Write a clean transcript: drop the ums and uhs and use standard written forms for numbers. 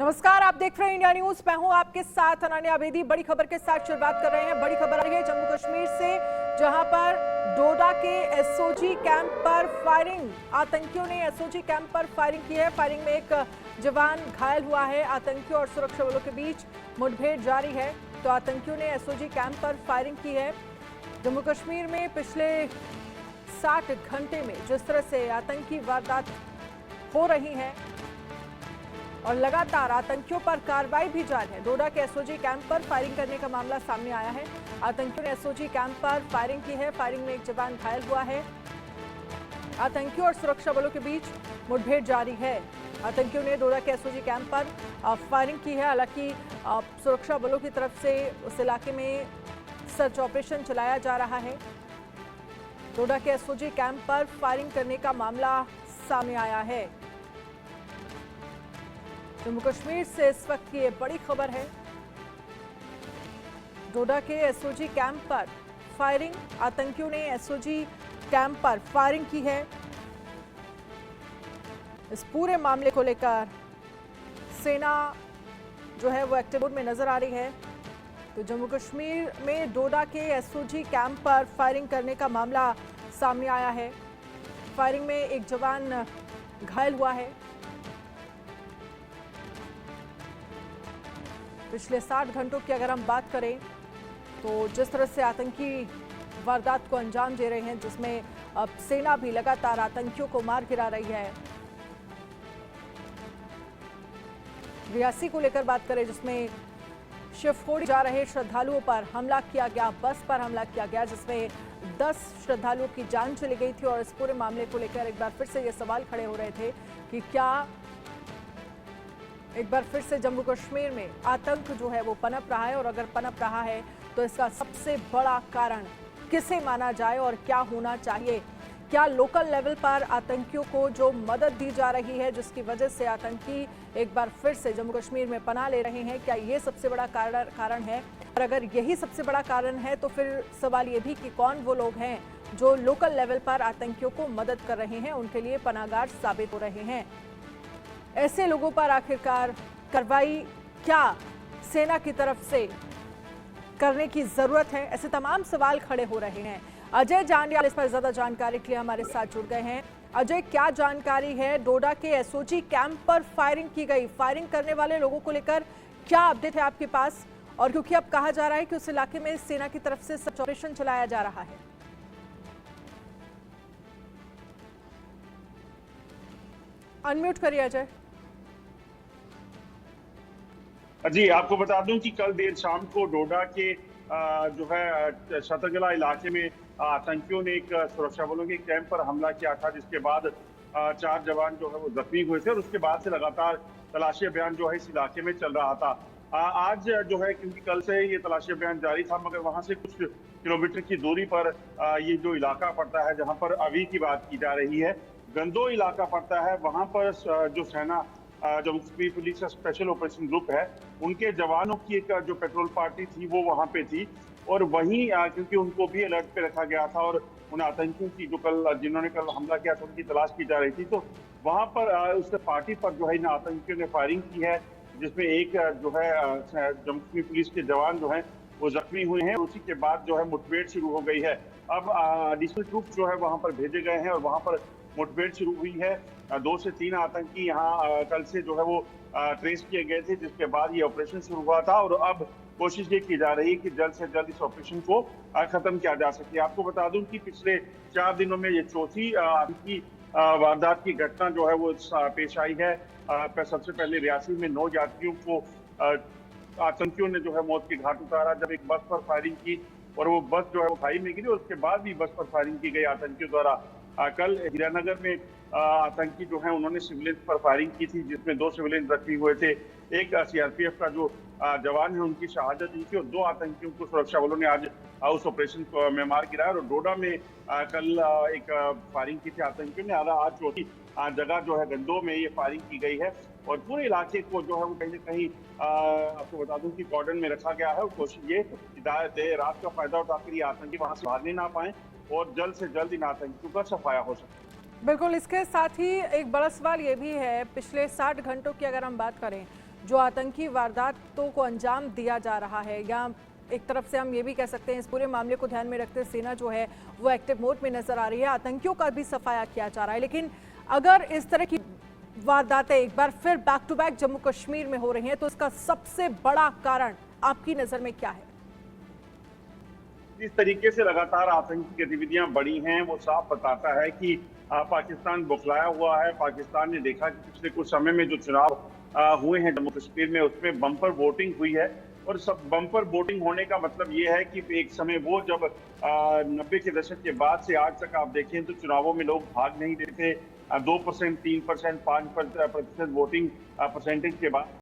नमस्कार, आप देख रहे हैं इंडिया न्यूज। मैं हूं आपके साथ अनन्या बेदी। बड़ी खबर के साथ शुरुआत कर रहे हैं। बड़ी खबर आ रही है जम्मू कश्मीर से, जहां पर डोडा के एसओजी कैंप पर फायरिंग, आतंकियों ने एसओजी कैंप पर फायरिंग की है। फायरिंग में एक जवान घायल हुआ है। आतंकियों और सुरक्षा बलों के बीच मुठभेड़ जारी है। तो आतंकियों ने एसओजी कैंप पर फायरिंग की है। जम्मू कश्मीर में पिछले 60 घंटे में जिस तरह से आतंकी वारदात हो रही हैं और लगातार आतंकियों पर कार्रवाई भी जारी है। डोडा के एसओजी कैंप पर फायरिंग करने का मामला सामने आया है। आतंकियों ने एसओजी कैंप पर फायरिंग की है। फायरिंग में एक जवान घायल हुआ है। आतंकियों और सुरक्षा बलों के बीच मुठभेड़ जारी है। आतंकियों ने डोडा के एसओजी कैंप पर फायरिंग की है। हालांकि सुरक्षा बलों की तरफ से उस इलाके में सर्च ऑपरेशन चलाया जा रहा है। डोडा के एसओजी कैंप पर फायरिंग करने का मामला सामने आया है। जम्मू कश्मीर से इस वक्त की ये बड़ी खबर है। डोडा के एसओजी कैंप पर फायरिंग, आतंकियों ने एसओजी कैंप पर फायरिंग की है। इस पूरे मामले को लेकर सेना जो है वो एक्टिव मोड में नजर आ रही है। तो जम्मू कश्मीर में डोडा के एसओजी कैंप पर फायरिंग करने का मामला सामने आया है। फायरिंग में एक जवान घायल हुआ है। पिछले 60 घंटों की अगर हम बात करें तो जिस तरह से आतंकी वारदात को अंजाम दे रहे हैं, जिसमें अब सेना भी लगातार आतंकियों को मार गिरा रही है। रियासी को लेकर बात करें, जिसमें शिवखोड़ी जा रहे श्रद्धालुओं पर हमला किया गया, बस पर हमला किया गया, जिसमें 10 श्रद्धालुओं की जान चली गई थी। और इस पूरे मामले को लेकर एक बार फिर से ये सवाल खड़े हो रहे थे कि क्या एक बार फिर से जम्मू कश्मीर में आतंक जो है वो पनप रहा है, और अगर पनप रहा है तो इसका सबसे बड़ा कारण किसे माना जाए और क्या होना चाहिए? क्या लोकल लेवल पर आतंकियों को जो मदद दी जा रही है, जिसकी वजह से आतंकी एक बार फिर से जम्मू कश्मीर में पनाह ले रहे हैं, क्या ये सबसे बड़ा कारण है? और अगर यही सबसे बड़ा कारण है तो फिर सवाल ये भी कि कौन वो लोग हैं जो लोकल लेवल पर आतंकियों को मदद कर रहे हैं, उनके लिए पनाहगार साबित हो रहे हैं। ऐसे लोगों पर आखिरकार कार्रवाई क्या सेना की तरफ से करने की जरूरत है? ऐसे तमाम सवाल खड़े हो रहे हैं। अजय जांडियाल इस पर ज्यादा जानकारी के लिए हमारे साथ जुड़ गए हैं। अजय, क्या जानकारी है? डोडा के एसओजी कैंप पर फायरिंग की गई, फायरिंग करने वाले लोगों को लेकर क्या अपडेट है आपके पास? और क्योंकि अब कहा जा रहा है कि उस इलाके में सेना की तरफ से सर्च ऑपरेशन चलाया जा रहा है। अनम्यूट करिए अजय। जी, आपको बता दूं कि कल देर शाम को डोडा के जो है शतरगला इलाके में आतंकियों ने एक सुरक्षा बलों के कैंप पर हमला किया था, जिसके बाद 4 जवान जो है वो जख्मी हुए थे। और उसके बाद से लगातार तलाशी अभियान जो है इस इलाके में चल रहा था। आज जो है, क्योंकि कल से ये तलाशी अभियान जारी था, मगर वहां से कुछ किलोमीटर की दूरी पर ये जो इलाका पड़ता है, जहाँ पर अभी की बात की जा रही है, गंदो इलाका पड़ता है, वहां पर जो सेना जम्मू कश्मीर पुलिस का स्पेशल ऑपरेशन ग्रुप है, उनके जवानों की एक जो पेट्रोल पार्टी थी वो वहां पे थी। और वहीं क्योंकि उनको भी अलर्ट पे रखा गया था और उन आतंकियों की जो जिन्होंने कल हमला किया था उनकी तलाश की जा रही थी, तो वहां पर उस पार्टी पर जो है इन आतंकियों ने फायरिंग की है, जिसमें एक जो है जम्मू कश्मीर पुलिस के जवान जो है वो जख्मी हुए हैं। उसी के बाद जो है मुठभेड़ शुरू हो गई है। अब एडिशनल ट्रूप जो है वहां पर भेजे गए हैं और वहां पर मुठभेड़ शुरू हुई है। 2 से 3 आतंकी यहाँ कल से जो है वो ट्रेस किए गए थे, जिसके बाद ये ऑपरेशन शुरू हुआ था। और अब कोशिश ये की जा रही है कि जल्द से जल्द इस ऑपरेशन को खत्म किया जा सके। आपको बता दूं कि पिछले 4 दिनों में ये चौथी आतंकी वारदात की घटना जो है वो पेश आई है। सबसे पहले रियासी में 9 यात्रियों को आतंकियों ने जो है मौत के घाट उतारा, जब एक बस पर फायरिंग की और वो बस जो है वो खाई में गिरी। और उसके बाद भी बस पर फायरिंग की गई आतंकियों द्वारा। कल हीरानगर में आतंकी जो है उन्होंने सिविलियंस पर फायरिंग की थी, जिसमें 2 सिविलियन जख्मी हुए थे। एक सीआरपीएफ का जो जवान है उनकी शहादत हुई थी और 2 आतंकियों को सुरक्षा बलों ने आज उस ऑपरेशन में मार गिराया। और डोडा में कल एक फायरिंग की थी आतंकियों ने। आज चौथी जगह जो है गंदो में ये फायरिंग की गई है और पूरे इलाके को जो है वो कहीं न कहीं आपको बता दूं कि कॉर्डन में रखा गया है। और कोशिश ये देर रात का फायदा उठाकर ये आतंकी वहां से भागने ना पाए और जल्द से जल्द इन आतंकियों का सफाया हो सके। बिल्कुल, इसके साथ ही एक बड़ा सवाल ये भी है, पिछले 60 घंटों की अगर हम बात करें जो आतंकी वारदातों को अंजाम दिया जा रहा है, या एक तरफ से हम ये भी कह सकते हैं इस पूरे मामले को ध्यान में रखते सेना जो है वो एक्टिव मोड में नजर आ रही है, आतंकियों का भी सफाया किया जा रहा है। लेकिन अगर इस तरह की वारदातें एक बार फिर back to back Jammu Kashmir में हो रही हैं तो इसका सबसे बड़ा कारण आपकी नजर में क्या है? जिस तरीके से लगातार आतंकी गतिविधियां बढ़ी हैं वो साफ बताता है कि पाकिस्तान बौखलाया हुआ है। पाकिस्तान ने देखा कि पिछले कुछ समय में जो चुनाव हुए हैं जम्मू कश्मीर में, उसमें बम्पर वोटिंग हुई है। और सब बम्पर वोटिंग होने का मतलब ये है कि एक समय वो जब 90 के दशक के बाद से आज तक आप देखें तो चुनावों में लोग भाग नहीं देते। 2%, 3%, 5% वोटिंग परसेंटेज के बाद